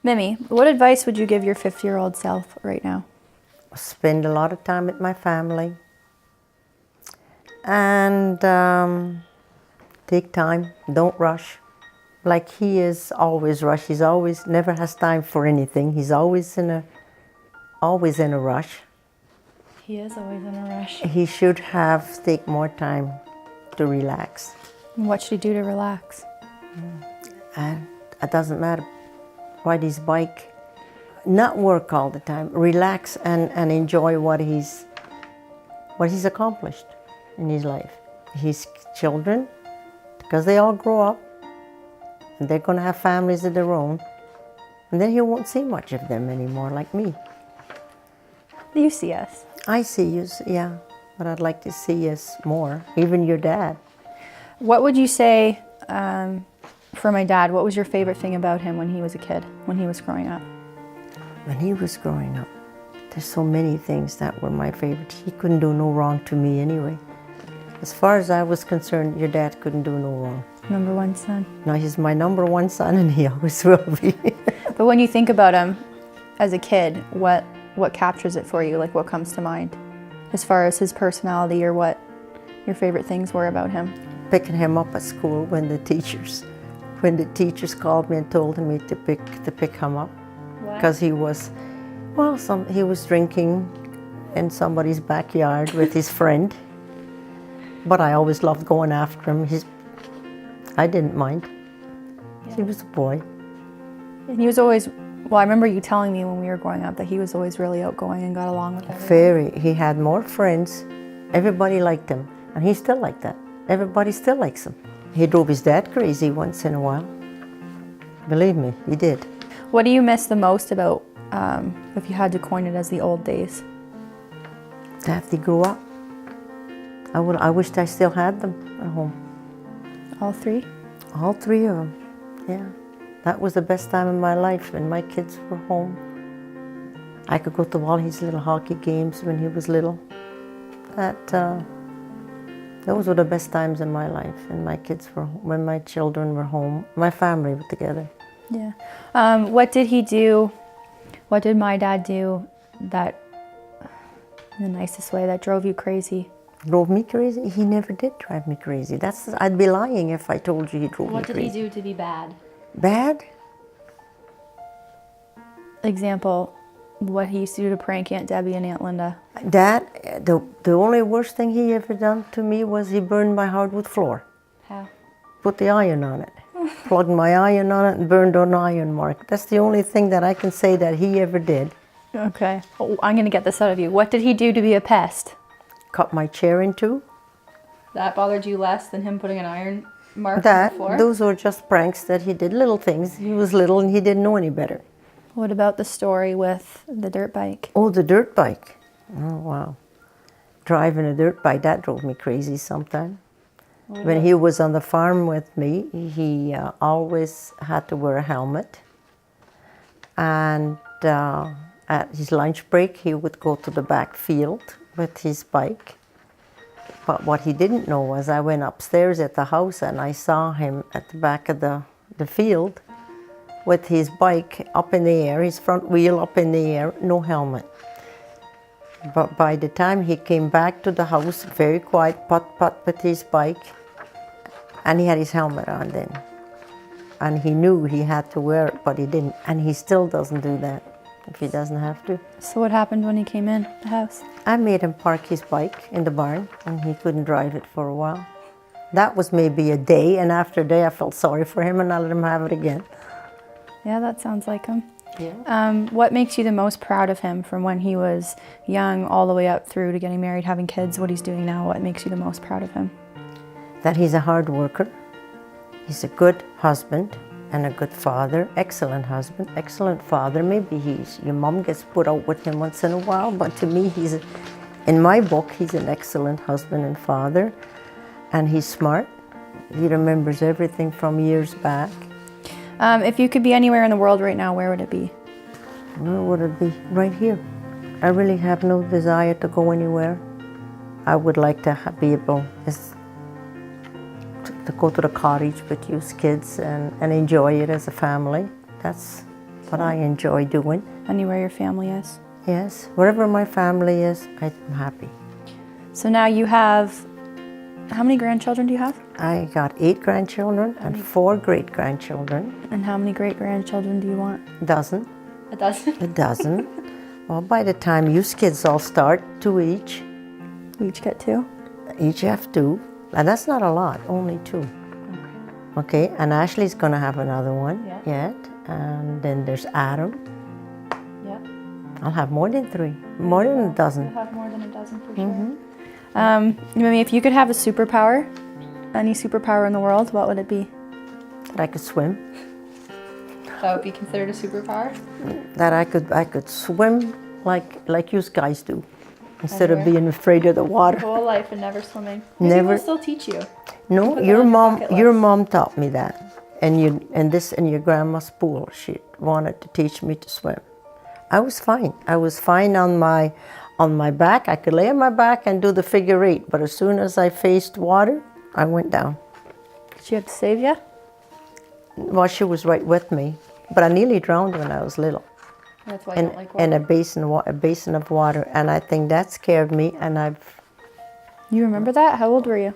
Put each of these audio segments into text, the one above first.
Mimi, what advice would you give your 50-year-old self right now? Spend a lot of time with my family and take time, don't rush. Like he is always rushed, he's always never has time for anything. He's always in a rush. He is always in a rush. He should take more time to relax. What should he do to relax? And it doesn't matter. Ride his bike, not work all the time. Relax and enjoy what he's accomplished in his life. His children, because they all grow up, and they're going to have families of their own, and then he won't see much of them anymore, like me. You see us. I see you, yeah, but I'd like to see us more, even your dad. What would you say, for my dad, what was your favorite thing about him when he was a kid, when he was growing up? When he was growing up, there's so many things that were my favorite. He couldn't do no wrong to me anyway. As far as I was concerned, your dad couldn't do no wrong. Number one son. No, he's my number one son, and he always will be. But when you think about him as a kid, what captures it for you? Like, what comes to mind as far as his personality, or what your favorite things were about him? Picking him up at school when the teachers called me and told me to pick him up. Because he was, he was drinking in somebody's backyard with his friend. But I always loved going after him. I didn't mind. Yeah. He was a boy. And he was always, I remember you telling me when we were growing up that he was always really outgoing and got along with everyone. Very. He had more friends. Everybody liked him. And he's still like that. Everybody still likes him. He drove his dad crazy once in a while. Believe me, he did. What do you miss the most about, if you had to coin it as the old days? That they grew up. I wished I still had them at home. All three? All three of them, yeah. That was the best time in my life when my kids were home. I could go to all his little hockey games when he was little. Those were the best times in my life, and when my children were home, my family were together. Yeah. What did he do? What did my dad do that, in the nicest way, that drove you crazy? Drove me crazy? He never did drive me crazy. I'd be lying if I told you he drove me crazy. What did he do to be bad? Bad? Example, what he used to do to prank Aunt Debbie and Aunt Linda. The only worst thing he ever done to me was he burned my hardwood floor. How? Put the iron on it. Plugged my iron on it and burned an iron mark. That's the only thing that I can say that he ever did. Okay. Oh, I'm going to get this out of you. What did he do to be a pest? Cut my chair in two. That bothered you less than him putting an iron mark on the floor? Those were just pranks that he did, little things. He was little and he didn't know any better. What about the story with the dirt bike? Oh, the dirt bike. Oh, wow. Driving a dirt bike, that drove me crazy sometimes. When he was on the farm with me, he always had to wear a helmet. And at his lunch break, he would go to the back field with his bike. But what he didn't know was I went upstairs at the house and I saw him at the back of the field with his bike up in the air, his front wheel up in the air, no helmet. But by the time he came back to the house, very quiet, putt-putt with his bike, and he had his helmet on then. And he knew he had to wear it, but he didn't. And he still doesn't do that if he doesn't have to. So what happened when he came in the house? I made him park his bike in the barn, and he couldn't drive it for a while. That was maybe a day, and after a day I felt sorry for him and I let him have it again. Yeah, that sounds like him. Yeah. What makes you the most proud of him from when he was young all the way up through to getting married, having kids, what he's doing now? What makes you the most proud of him? That he's a hard worker. He's a good husband and a good father. Excellent husband, excellent father. Maybe your mom gets put out with him once in a while, but to me, in my book, he's an excellent husband and father. And he's smart. He remembers everything from years back. If you could be anywhere in the world right now, where would it be? Where would it be? Right here. I really have no desire to go anywhere. I would like to be able to go to the cottage with you kids and enjoy it as a family. what I enjoy doing. Anywhere your family is. Yes, wherever my family is, I'm happy. So now you have, how many grandchildren do you have? I got 8 grandchildren and 4 great-grandchildren. And how many great-grandchildren do you want? A dozen. A dozen? A dozen. Well, by the time you kids all start, 2 each. We each get 2? Each have 2. And that's not a lot, only 2. Okay, and Ashley's going to have another one yet. And then there's Adam. Yeah. I'll have more than 3, more than a dozen. You'll have more than a dozen for sure. Mimi, if you could have a superpower, any superpower in the world, what would it be? That I could swim. That would be considered a superpower? That I could swim like you guys do, instead of Everywhere. being afraid of the water. Whole life and never swimming. Never. People still teach you. No, Put that your on your mom, bucket your list. mom taught me that, and your grandma's pool. She wanted to teach me to swim. I was fine. I was fine on my back. I could lay on my back and do the figure 8. But as soon as I faced water, I went down. Did she have to save you? Well, she was right with me, but I nearly drowned when I was little. That's why you don't like water. In a basin of water, and I think that scared me. And You remember that? How old were you?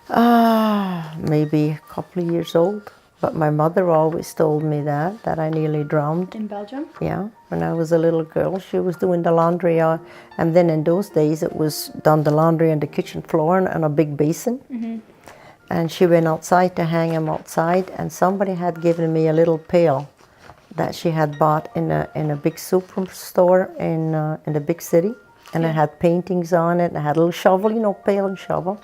maybe a couple of years old. But my mother always told me that I nearly drowned. In Belgium? Yeah, when I was a little girl, she was doing the laundry, and then in those days it was done the laundry on the kitchen floor on a big basin. And she went outside to hang him outside, and somebody had given me a little pail that she had bought in a big superstore in the big city, and it had paintings on it. And it had a little shovel, pail and shovel,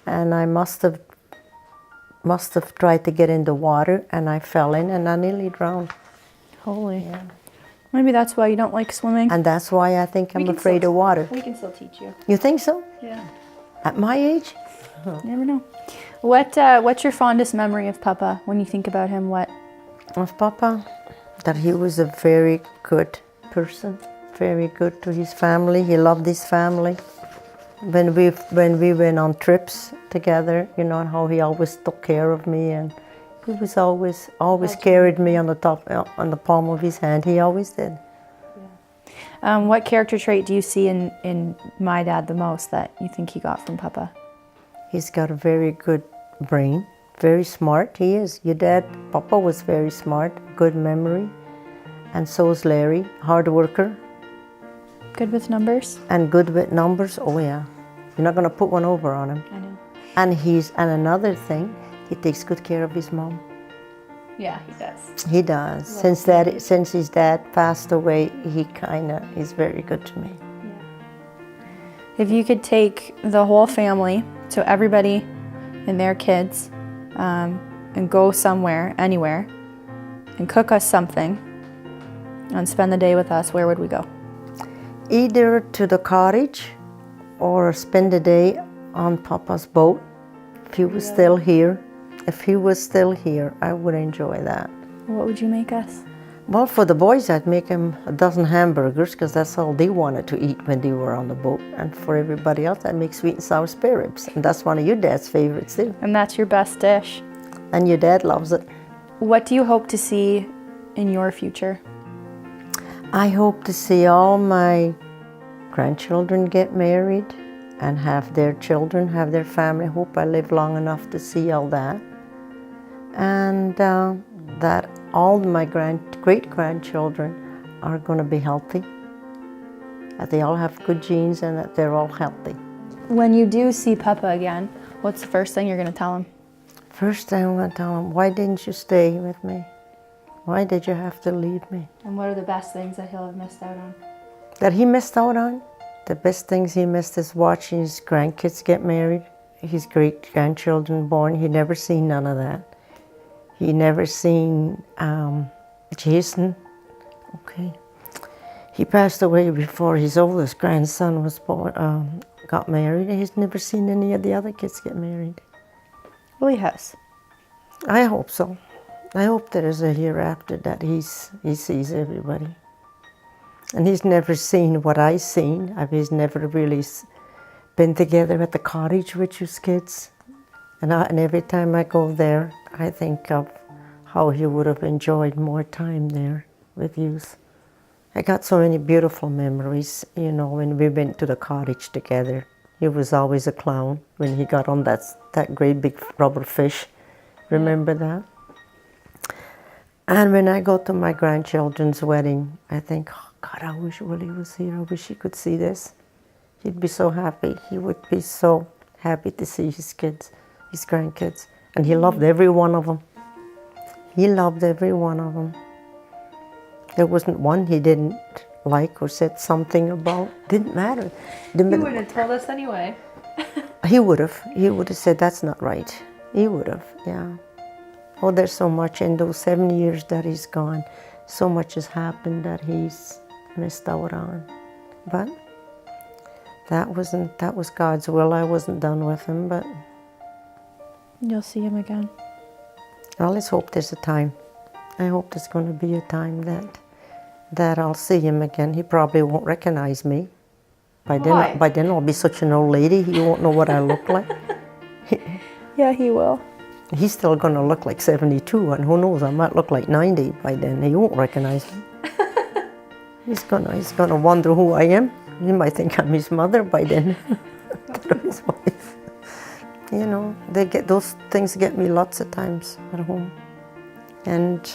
and I must have tried to get in the water, and I fell in, and I nearly drowned. Holy. Yeah. Maybe that's why you don't like swimming. And that's why I think I'm afraid of water. We can still teach you. You think so? Yeah. At my age? You never know. What's your fondest memory of Papa? When you think about him, what? Of Papa? That he was a very good person, very good to his family. He loved his family. When we went on trips together, and how he always took care of me, and he was always carried me on the palm of his hand. He always did. What character trait do you see in my dad the most that you think he got from Papa? He's got a very good brain, very smart. He is. Your dad, Papa, was very smart, good memory, and so is Larry, hard worker. Good with numbers? And good with numbers. Oh yeah, you're not gonna put one over on him. I know. And another thing, he takes good care of his mom. Yeah, he does. He does. Since his dad passed away, he kinda is very good to me. If you could take the whole family, so everybody and their kids, and go somewhere, anywhere, and cook us something, and spend the day with us, where would we go? Either to the cottage or spend the day on Papa's boat. If he was still here. If he was still here, I would enjoy that. What would you make us? Well, for the boys, I'd make them a dozen hamburgers because that's all they wanted to eat when they were on the boat. And for everybody else, I'd make sweet and sour spare ribs. And that's one of your dad's favorites too. And that's your best dish. And your dad loves it. What do you hope to see in your future? I hope to see all my grandchildren get married and have their children, have their family. I hope I live long enough to see all that. And that all my great-grandchildren are going to be healthy, that they all have good genes and that they're all healthy. When you do see Papa again, what's the first thing you're going to tell him? First thing I'm going to tell him, why didn't you stay with me? Why did you have to leave me? And what are the best things that he'll have missed out on? That he missed out on? The best things he missed is watching his grandkids get married, his great-grandchildren born. He never seen none of that. He never seen Jason. Okay. He passed away before his oldest grandson was born, got married. He's never seen any of the other kids get married. Well, he has. I hope so. I hope there is a hereafter that he sees everybody. And he's never seen what I've seen. He's never really been together at the cottage with his kids. And every time I go there, I think of how he would have enjoyed more time there with you. I got so many beautiful memories, you know, when we went to the cottage together. He was always a clown when he got on that great big rubber fish. Remember that? And when I go to my grandchildren's wedding, I think, oh God, I wish Willie was here. I wish he could see this. He'd be so happy. He would be so happy to see his kids, his grandkids. And he loved every one of them. He loved every one of them. There wasn't one he didn't like or said something about. Didn't matter. He wouldn't have told us anyway. He would have. He would have said, that's not right. He would have, yeah. Oh, there's so much in those 7 years that he's gone. So much has happened that he's missed out on. But that was God's will. I wasn't done with him, but... You'll see him again. Well, let's hope there's a time. I hope there's going to be a time that I'll see him again. He probably won't recognize me. By then I'll be such an old lady, he won't know what I look like. Yeah, he will. He's still going to look like 72, and who knows, I might look like 90 by then. He won't recognize me. He's gonna wonder who I am. He might think I'm his mother by then. His wife. You know, those things get me lots of times at home. And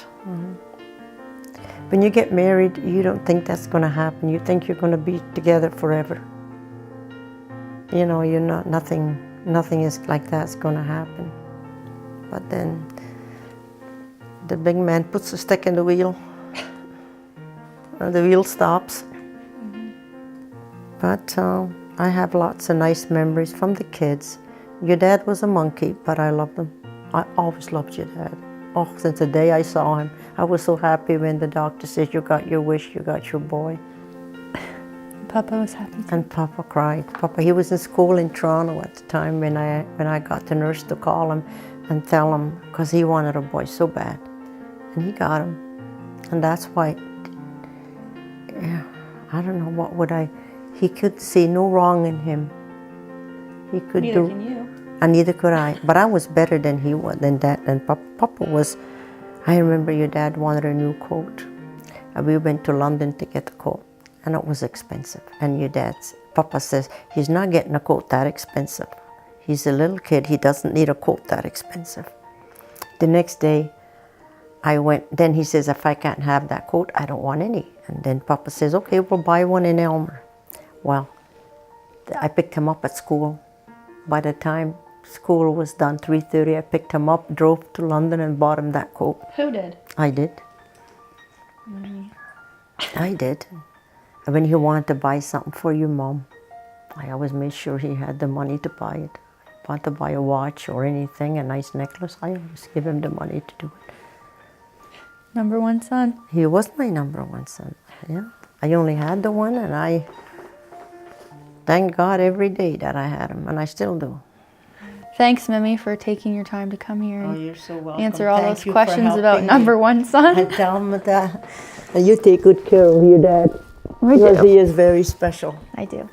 when you get married, you don't think that's going to happen. You think you're going to be together forever. You know, you're not. Nothing is like that's going to happen. But then the big man puts a stick in the wheel, and the wheel stops. Mm-hmm. But I have lots of nice memories from the kids. Your dad was a monkey, but I loved him. I always loved your dad. Oh, since the day I saw him, I was so happy when the doctor said, you got your wish, you got your boy. Papa was happy too. And Papa cried. Papa, he was in school in Toronto at the time when I got the nurse to call him and tell him, because he wanted a boy so bad. And he got him. And that's why, yeah, I don't know, he could see no wrong in him. He could Neither can you. And neither could I. But I was better than he was, than that. And Papa was, I remember your dad wanted a new coat. And we went to London to get the coat. And it was expensive. And Papa says, he's not getting a coat that expensive. He's a little kid, he doesn't need a coat that expensive. The next day, I went, then he says, if I can't have that coat, I don't want any. And then Papa says, okay, we'll buy one in Elmer. Well, I picked him up at school. By the time school was done, 3:30, I picked him up, drove to London and bought him that coat. Who did? I did. Mm-hmm. I did. And when he wanted to buy something for your mom, I always made sure he had the money to buy it. If I want to buy a watch or anything, a nice necklace, I always give him the money to do it. Number one son. He was my number one son, yeah. I only had the one, and I thank God every day that I had him, and I still do. Thanks, Mimi, for taking your time to come here and you're so welcome. answer all those questions about number one son. And tell him that you take good care of your dad. I Because do. he is very special. I do.